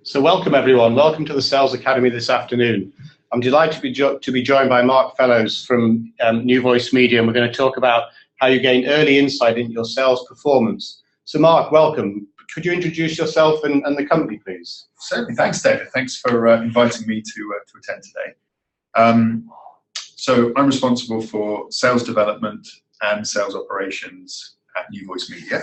So welcome everyone, welcome to the Sales Academy this afternoon. I'm delighted to be joined by Mark Fellows from NewVoiceMedia, and we're going to talk about how you gain early insight into your sales performance. So Mark, welcome. Could you introduce yourself and the company, please? Certainly, thanks David. Thanks for inviting me to attend today. So I'm responsible for sales development and sales operations at NewVoiceMedia.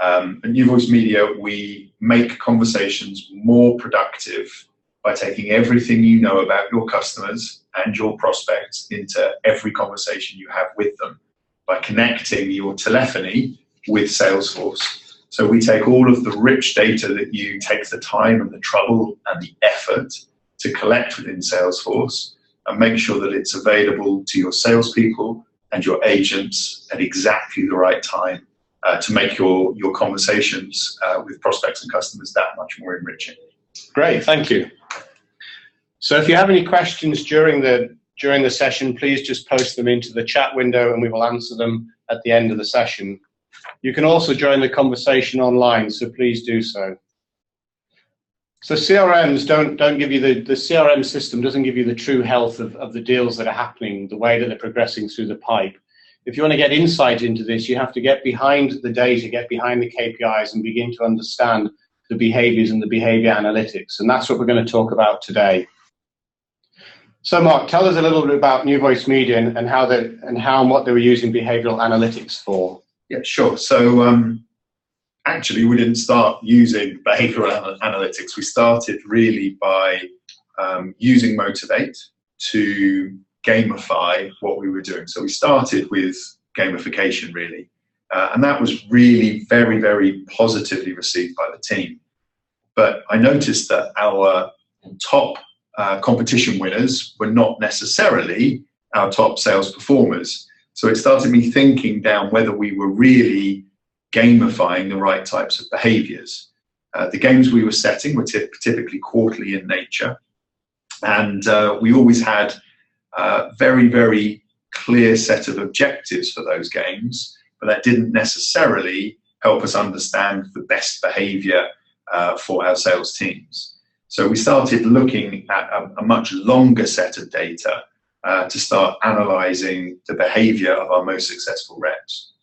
At NewVoiceMedia, we make conversations more productive by taking everything you know about your customers and your prospects into every conversation you have with them by connecting your telephony with Salesforce. So we take all of the rich data that you take the time and the trouble and the effort to collect within Salesforce and make sure that it's available to your salespeople and your agents at exactly the right time to make your conversations with prospects and customers that much more enriching. Great, thank you. So if you have any questions during the session, please just post them into the chat window and we will answer them at the end of the session. You can also join the conversation online, so please do so. So CRMs don't give you the CRM system doesn't give you the true health of the deals that are happening, the way that they're progressing through the pipe. If you want to get insight into this, you have to get behind the data, get behind the KPIs and begin to understand the behaviors and the behavior analytics. And that's what we're going to talk about today. So Mark, tell us a little bit about NewVoiceMedia and how and what they were using behavioral analytics for. Yeah, sure. So actually, we didn't start using behavioral analytics. We started really by using Motivate to gamify what we were doing. So we started with gamification, really. And that was really very, very positively received by the team. But I noticed that our top competition winners were not necessarily our top sales performers. So it started me thinking down whether we were really gamifying the right types of behaviors. The games we were setting were typically quarterly in nature. And we always had a very, very clear set of objectives for those games, but that didn't necessarily help us understand the best behavior for our sales teams. So we started looking at a much longer set of data to start analyzing the behavior of our most successful reps.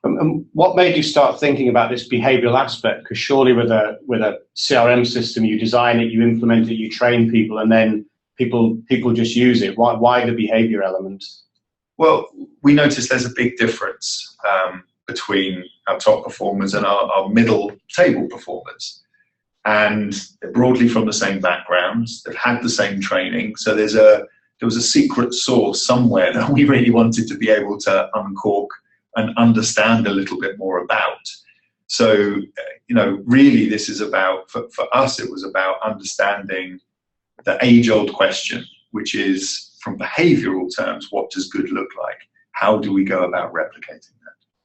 And what made you start thinking about this behavioral aspect? Because surely with a CRM system, you design it, you implement it, you train people, and then people just use it. Why the behavior element? Well, we noticed there's a big difference between our top performers and our middle table performers. And they're broadly from the same backgrounds, they've had the same training, so there was a secret sauce somewhere that we really wanted to be able to uncork and understand a little bit more about. So, really this is about, for us, it was about understanding the age-old question, which is, from behavioral terms, what does good look like? How do we go about replicating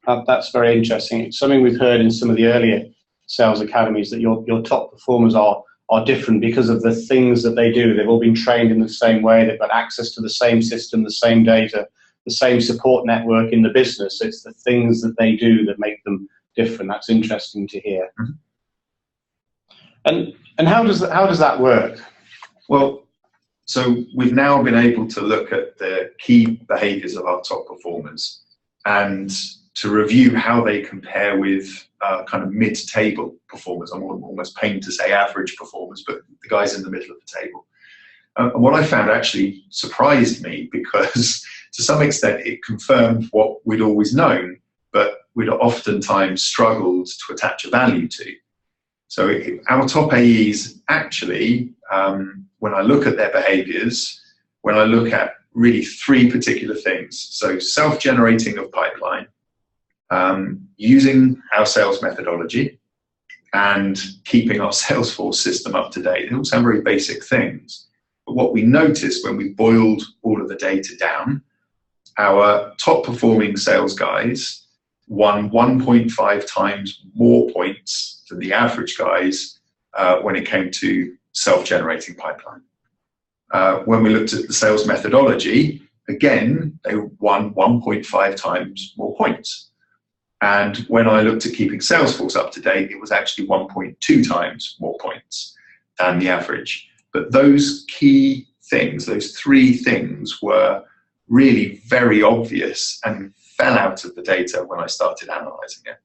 that? That's very interesting. It's something we've heard in some of the earlier sales academies, that your top performers are different because of the things that they do. They've all been trained in the same way. They've got access to the same system, the same data, the same support network in the business. It's the things that they do that make them different. That's interesting to hear. Mm-hmm. And how does that work? Well, so we've now been able to look at the key behaviors of our top performers and to review how they compare with kind of mid-table performers. I'm almost pained to say average performers, but the guys in the middle of the table. And what I found actually surprised me, because to some extent it confirmed what we'd always known, but we'd oftentimes struggled to attach a value to. So our top AEs actually, when I look at their behaviors, when I look at really three particular things, so self-generating of pipeline, using our sales methodology, and keeping our Salesforce system up to date. They all sound very basic things, but what we noticed when we boiled all of the data down, our top performing sales guys won 1.5 times more points than the average guys when it came to self-generating pipeline. When we looked at the sales methodology, again, they won 1.5 times more points. And when I looked at keeping Salesforce up to date, it was actually 1.2 times more points than the average. But those key things, those three things, were really very obvious and fell out of the data when I started analysing it.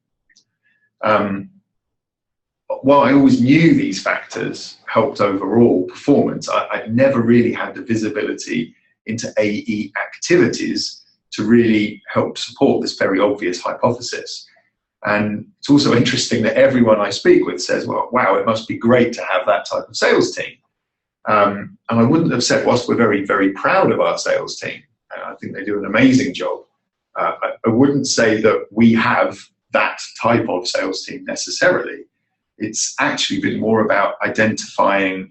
While I always knew these factors helped overall performance, I'd never really had the visibility into AE activities to really help support this very obvious hypothesis. And it's also interesting that everyone I speak with says, well, wow, it must be great to have that type of sales team. And I wouldn't have said, whilst we're very, very proud of our sales team, I think they do an amazing job, I wouldn't say that we have that type of sales team necessarily. It's actually been more about identifying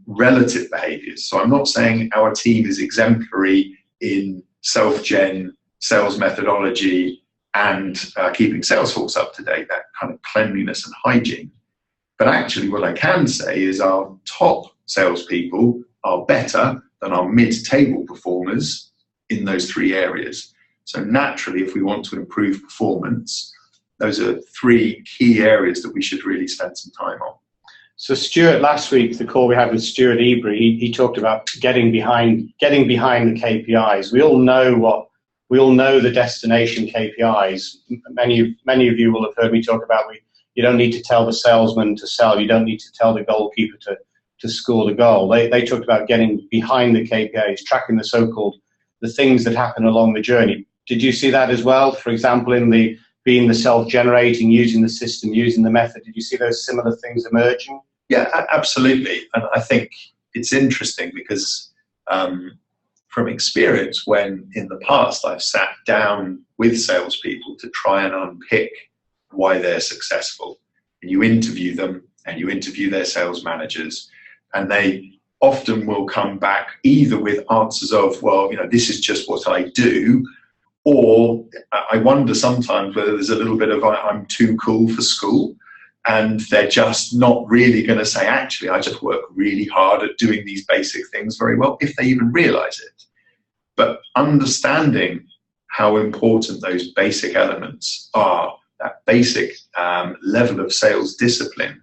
relative behaviours. So I'm not saying our team is exemplary in self-gen, sales methodology, and keeping Salesforce up to date, that kind of cleanliness and hygiene. But actually what I can say is our top salespeople are better than our mid-table performers in those three areas. So naturally, if we want to improve performance, those are three key areas that we should really spend some time on. So Stuart, last week, the call we had with Stuart Ebury, he talked about getting behind the KPIs. We all know the destination KPIs. Many of you will have heard me talk about you don't need to tell the salesman to sell. You don't need to tell the goalkeeper to score the goal. They talked about getting behind the KPIs, tracking the things that happen along the journey. Did you see that as well? For example, in being the self-generating, using the system, using the method, did you see those similar things emerging? Yeah, absolutely. And I think it's interesting because from experience, when in the past I've sat down with salespeople to try and unpick why they're successful, and you interview them and you interview their sales managers, and they often will come back either with answers of, well, this is just what I do, or I wonder sometimes whether there's a little bit of I'm too cool for school, and they're just not really going to say, actually, I just work really hard at doing these basic things very well, if they even realize it. But understanding how important those basic elements are, that basic level of sales discipline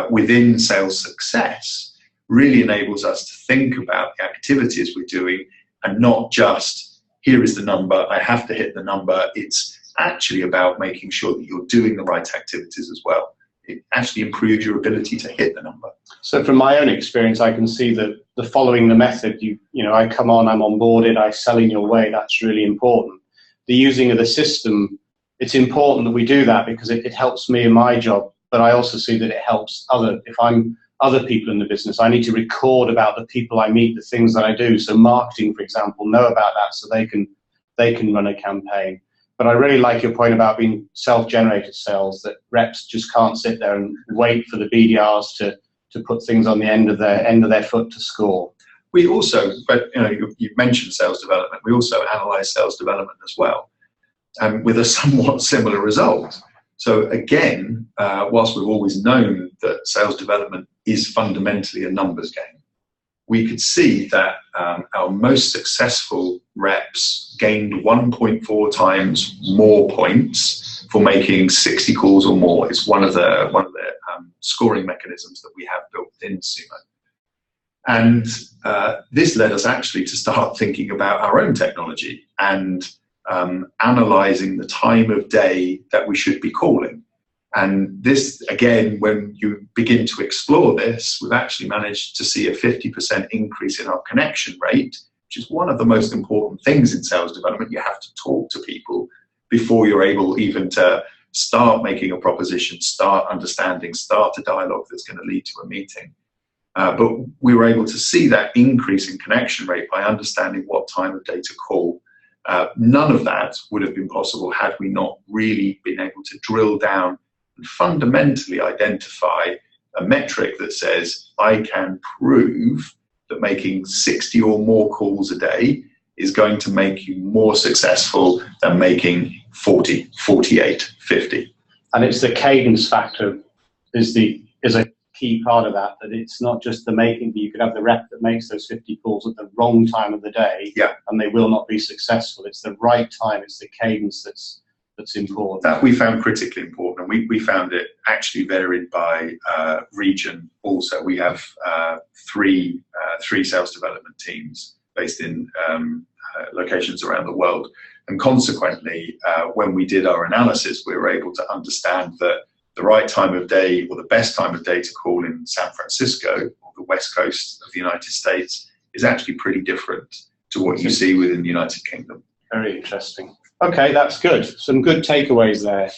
within sales success, really enables us to think about the activities we're doing and not just, here is the number, I have to hit the number. It's actually about making sure that you're doing the right activities as well. It actually improves your ability to hit the number. So from my own experience, I can see that the following the method, I come on, I'm onboarded, I sell in your way, that's really important. The using of the system, it's important that we do that because it helps me in my job, but I also see that it helps if I'm other people in the business. I need to record about the people I meet, the things that I do. So marketing, for example, know about that so they can run a campaign. But I really like your point about being self-generated sales, that reps just can't sit there and wait for the BDRs to put things on the end of their foot to score. We also, but you mentioned sales development, we also analyze sales development as well, with a somewhat similar result. So again, whilst we've always known that sales development is fundamentally a numbers game, we could see that our most successful reps gained 1.4 times more points for making 60 calls or more. It's one of the scoring mechanisms that we have built in Sumo. And this led us actually to start thinking about our own technology and analyzing the time of day that we should be calling. And this, again, when you begin to explore this, we've actually managed to see a 50% increase in our connection rate, which is one of the most important things in sales development. You have to talk to people before you're able even to start making a proposition, start understanding, start a dialogue that's going to lead to a meeting. But we were able to see that increase in connection rate by understanding what time of day to call. None of that would have been possible had we not really been able to drill down and fundamentally identify a metric that says, I can prove that making 60 or more calls a day is going to make you more successful than making 40, 48, 50. And it's the cadence factor is a key part of that it's not just the making, but you could have the rep that makes those 50 calls at the wrong time of the day, yeah, and they will not be successful. It's the right time, it's the cadence that's important? That we found critically important, and we found it actually varied by region also. We have three sales development teams based in locations around the world. And consequently, when we did our analysis, we were able to understand that the right time of day or the best time of day to call in San Francisco or the West Coast of the United States is actually pretty different to what you see within the United Kingdom. Very interesting. Okay, that's good. Some good takeaways there.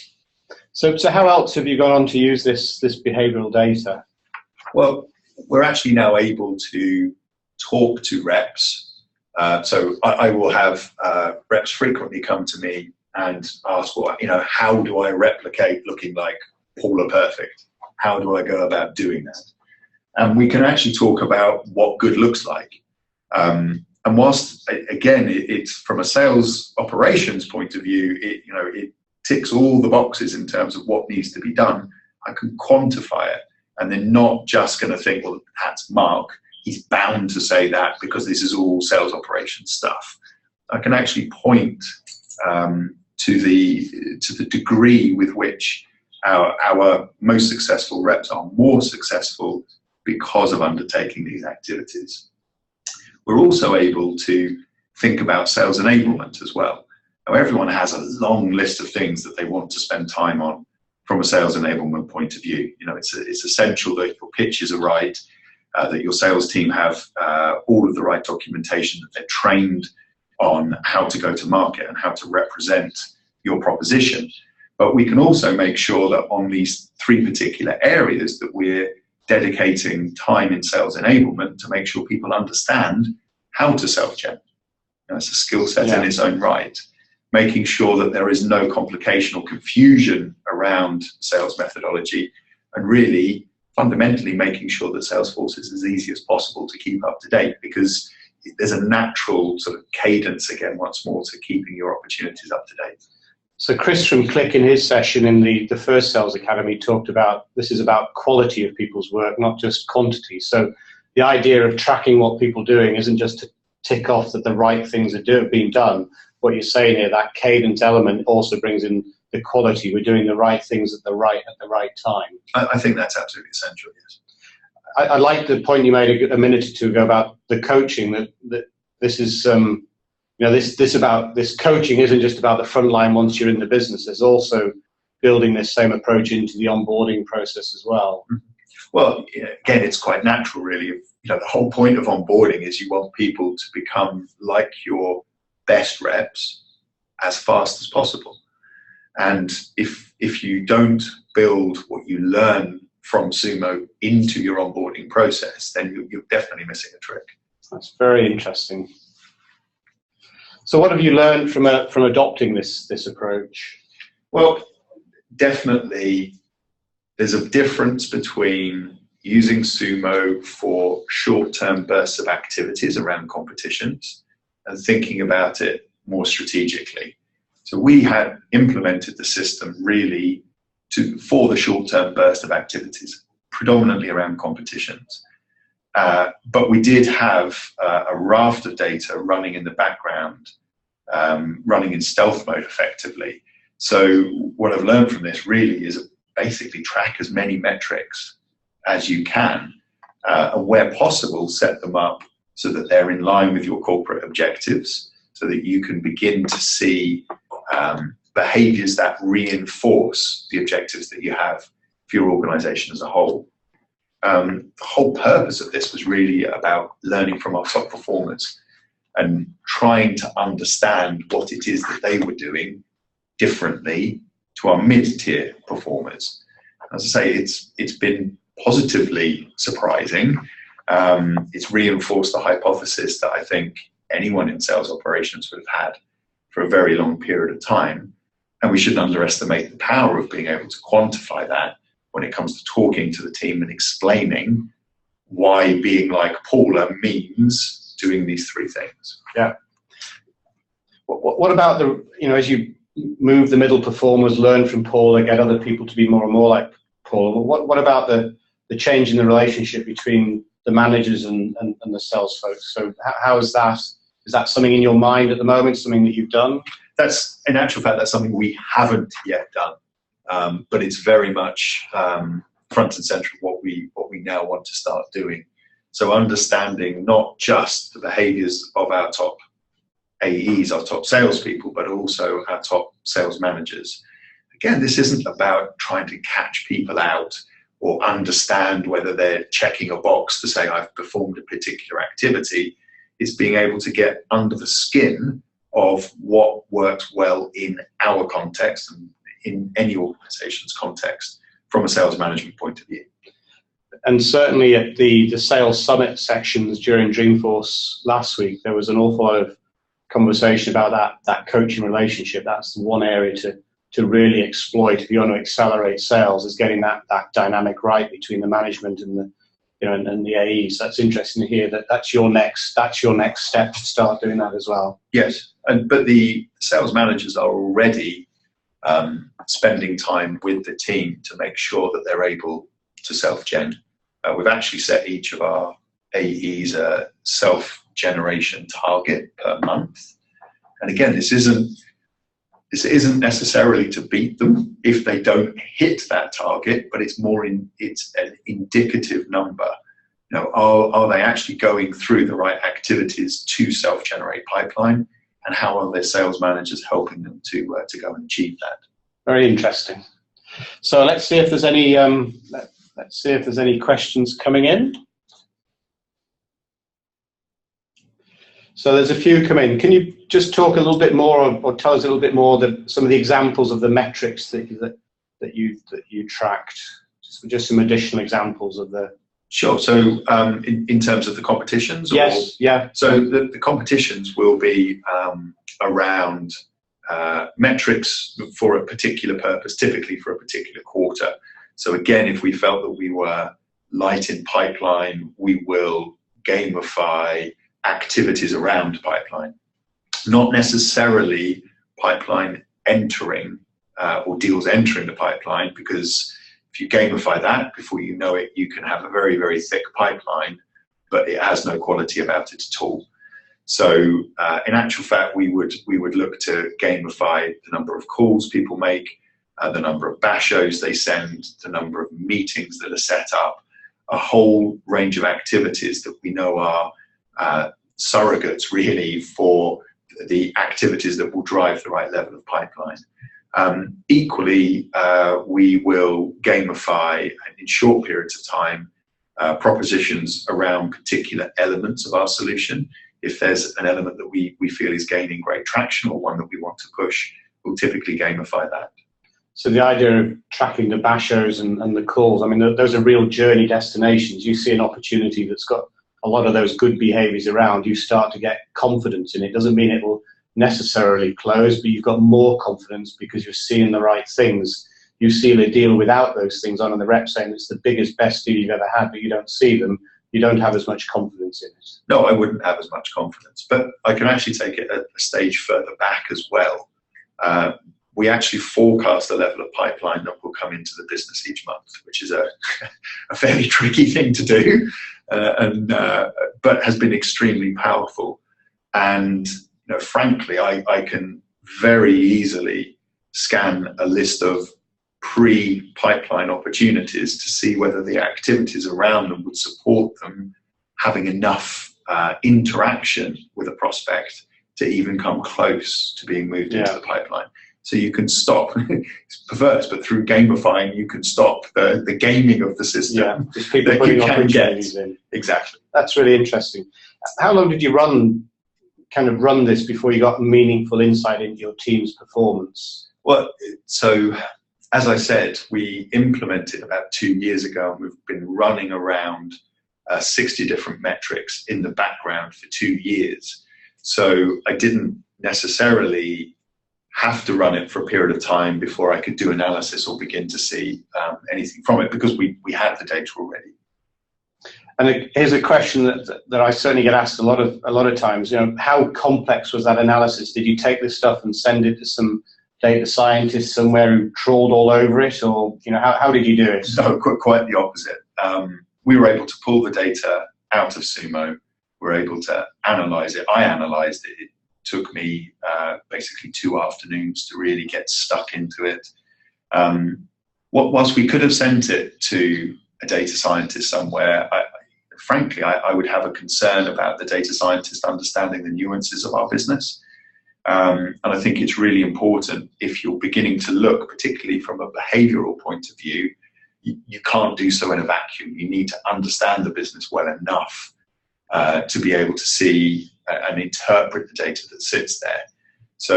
So how else have you gone on to use this behavioural data? Well, we're actually now able to talk to reps. So I will have reps frequently come to me and ask, well, how do I replicate looking like Paula Perfect? How do I go about doing that? And we can actually talk about what good looks like. And whilst, again, it's from a sales operations point of view, it ticks all the boxes in terms of what needs to be done, I can quantify it. And they're not just going to think, well, that's Mark. He's bound to say that because this is all sales operations stuff. I can actually point to the degree with which our most successful reps are more successful because of undertaking these activities. We're also able to think about sales enablement as well. Now, everyone has a long list of things that they want to spend time on from a sales enablement point of view. It's essential that your pitches are right, that your sales team have all of the right documentation, that they're trained on how to go to market and how to represent your proposition. But we can also make sure that on these three particular areas that we're dedicating time in sales enablement to make sure people understand how to self-gen. It's a skill set in its own right. Making sure that there is no complication or confusion around sales methodology, and really fundamentally making sure that Salesforce is as easy as possible to keep up to date, because there's a natural sort of cadence, again, once more, to keeping your opportunities up to date. So Chris from Click in his session in the first Sales Academy talked about this is about quality of people's work, not just quantity. So the idea of tracking what people are doing isn't just to tick off that the right things are being done. What you're saying here, that cadence element also brings in the quality. We're doing the right things at the right time. I think that's absolutely essential, yes. I like the point you made a minute or two ago about the coaching, that this is this coaching isn't just about the front line once you're in the business. There's also building this same approach into the onboarding process as well. Well, again, it's quite natural, really. The whole point of onboarding is you want people to become like your best reps as fast as possible. And if you don't build what you learn from Sumo into your onboarding process, then you're definitely missing a trick. That's very interesting. So what have you learned from adopting this approach? Well, definitely there's a difference between using Sumo for short-term bursts of activities around competitions and thinking about it more strategically. So we had implemented the system really for the short-term burst of activities, predominantly around competitions. But we did have a raft of data running in the background, running in stealth mode effectively. So what I've learned from this really is basically track as many metrics as you can, and where possible, set them up so that they're in line with your corporate objectives, so that you can begin to see behaviors that reinforce the objectives that you have for your organization as a whole. The whole purpose of this was really about learning from our top performers and trying to understand what it is that they were doing differently to our mid-tier performers. As I say, it's been positively surprising. It's reinforced the hypothesis that I think anyone in sales operations would have had for a very long period of time. And we shouldn't underestimate the power of being able to quantify that when it comes to talking to the team and explaining why being like Paula means doing these three things. Yeah. What about as you move the middle performers, learn from Paula, get other people to be more and more like Paula, what about the change in the relationship between the managers and the sales folks? So how is that? Is that something in your mind at the moment, something that you've done? that's, in actual fact, that's something we haven't yet done, but it's very much front and center of what we now want to start doing. So understanding not just the behaviours of our top AEs, our top salespeople, but also our top sales managers. Again, this isn't about trying to catch people out or understand whether they're checking a box to say I've performed a particular activity. It's being able to get under the skin of what works well in our context and in any organization's context from a sales management point of view. And certainly at the sales summit sections during Dreamforce last week, there was an awful lot of conversation about that coaching relationship. That's the one area to really exploit if you want to accelerate sales, is getting that dynamic right between the management and the and the AEs. That's interesting to hear that that's your next step to start doing that as well. Yes, but the sales managers are already spending time with the team to make sure that they're able to self-gen. We've actually set each of our AEs a self-generation target per month. And again, this isn't necessarily to beat them if they don't hit that target, but it's an indicative number. You know, are they actually going through the right activities to self-generate pipeline, and how are their sales managers helping them to go and achieve that? Very interesting. So let's see if there's any questions coming in. So there's a few come in. Can you just talk a little bit more, or tell us a little bit more some of the examples of the metrics that you tracked? Just some additional examples of the. Sure. So in terms of the competitions? Yes. Yeah. So the competitions will be around metrics for a particular purpose, typically for a particular quarter. So again, if we felt that we were light in pipeline, we will gamify activities around pipeline, not necessarily pipeline entering or deals entering the pipeline, because if you gamify that, before you know it, you can have a very, very thick pipeline, but it has no quality about it at all. So in actual fact, we would look to gamify the number of calls people make, the number of bashos they send, the number of meetings that are set up, a whole range of activities that we know are surrogates really for the activities that will drive the right level of pipeline. Equally, we will gamify in short periods of time propositions around particular elements of our solution. If there's an element that we feel is gaining great traction, or one that we want to push, we'll typically gamify that. So the idea of tracking the bashos and the calls, I mean, those are real journey destinations. You see an opportunity that's got a lot of those good behaviors around, you start to get confidence in it. Doesn't mean it will necessarily close, but you've got more confidence because you're seeing the right things. You see a deal without those things on, and the rep saying it's the biggest, best deal you've ever had, but you don't see them. You don't have as much confidence in it. No, I wouldn't have as much confidence, but I can actually take it a stage further back as well. We actually forecast the level of pipeline that will come into the business each month, which is a fairly tricky thing to do, but has been extremely powerful. And frankly, I can very easily scan a list of pre-pipeline opportunities to see whether the activities around them would support them having enough interaction with a prospect to even come close to being moved into the pipeline. So you can stop, it's perverse, but through gamifying, you can stop the gaming of the system. Yeah, just people putting opportunities in. Exactly. That's really interesting. How long did you run this before you got meaningful insight into your team's performance? Well, so as I said, we implemented about 2 years ago, and we've been running around 60 different metrics in the background for 2 years. So I didn't necessarily have to run it for a period of time before I could do analysis or begin to see anything from it, because we had the data already. And here's a question that I certainly get asked a lot of times. How complex was that analysis? Did you take this stuff and send it to some data scientist somewhere who trawled all over it, or how did you do it? No, quite the opposite. We were able to pull the data out of Sumo. We were able to analyze it. I analyzed it. It took me basically 2 afternoons to really get stuck into it. Whilst we could have sent it to a data scientist somewhere, frankly, I would have a concern about the data scientist understanding the nuances of our business. And I think it's really important, if you're beginning to look, particularly from a behavioural point of view, you can't do so in a vacuum. You need to understand the business well enough to be able to see and interpret the data that sits there. So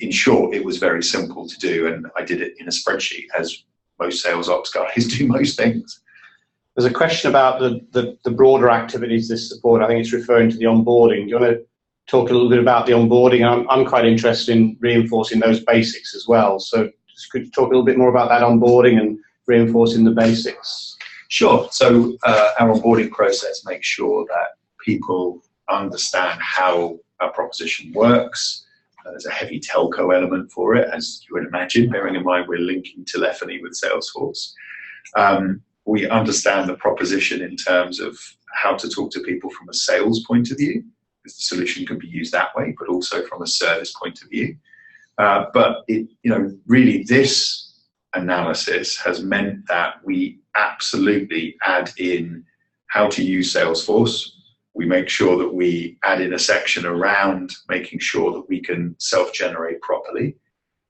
in short, it was very simple to do, and I did it in a spreadsheet, as most sales ops guys do most things. There's a question about the broader activities this support. I think it's referring to the onboarding. Do you want to talk a little bit about the onboarding? I'm quite interested in reinforcing those basics as well. So just could you talk a little bit more about that onboarding and reinforcing the basics? Sure. So our onboarding process makes sure that people understand how our proposition works. There's a heavy telco element for it, as you would imagine, bearing in mind we're linking telephony with Salesforce. We understand the proposition in terms of how to talk to people from a sales point of view, because the solution can be used that way, but also from a service point of view. But really this analysis has meant that we absolutely add in how to use Salesforce. We make sure that we add in a section around making sure that we can self-generate properly.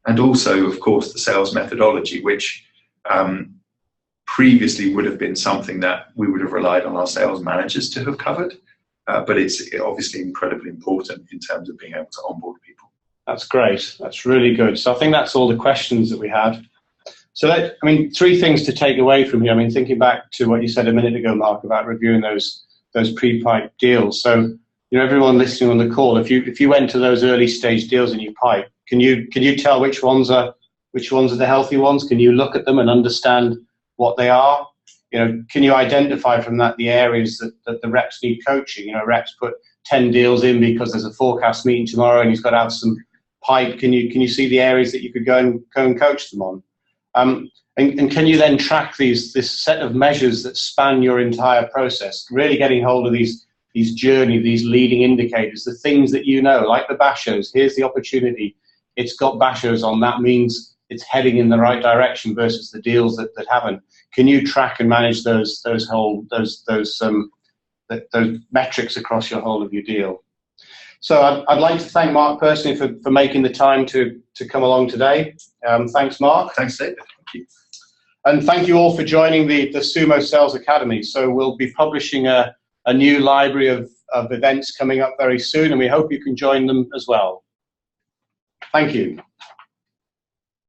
And also, of course, the sales methodology, which previously would have been something that we would have relied on our sales managers to have covered. But it's obviously incredibly important in terms of being able to onboard people. That's great. That's really good. So I think that's all the questions that we had. So 3 things to take away from here. Thinking back to what you said a minute ago, Mark, about reviewing those pre-pipe deals. So everyone listening on the call, if you went to those early stage deals in your pipe, can you tell which ones are the healthy ones? Can you look at them and understand what they are? Can you identify from that the areas that the reps need coaching? Reps put 10 deals in because there's a forecast meeting tomorrow and he's got to have some pipe. Can you see the areas that you could go and coach them on? And can you then track this set of measures that span your entire process, really getting hold of these journey, these leading indicators, the things that like the bashos. Here's the opportunity. It's got bashos on. That means it's heading in the right direction versus the deals that haven't. Can you track and manage those metrics across your whole of your deal? So I'd like to thank Mark personally for making the time to come along today. Thanks, Mark. Thanks, David. Thank you. And thank you all for joining the Sumo Sales Academy. So we'll be publishing a new library of events coming up very soon, and we hope you can join them as well. Thank you.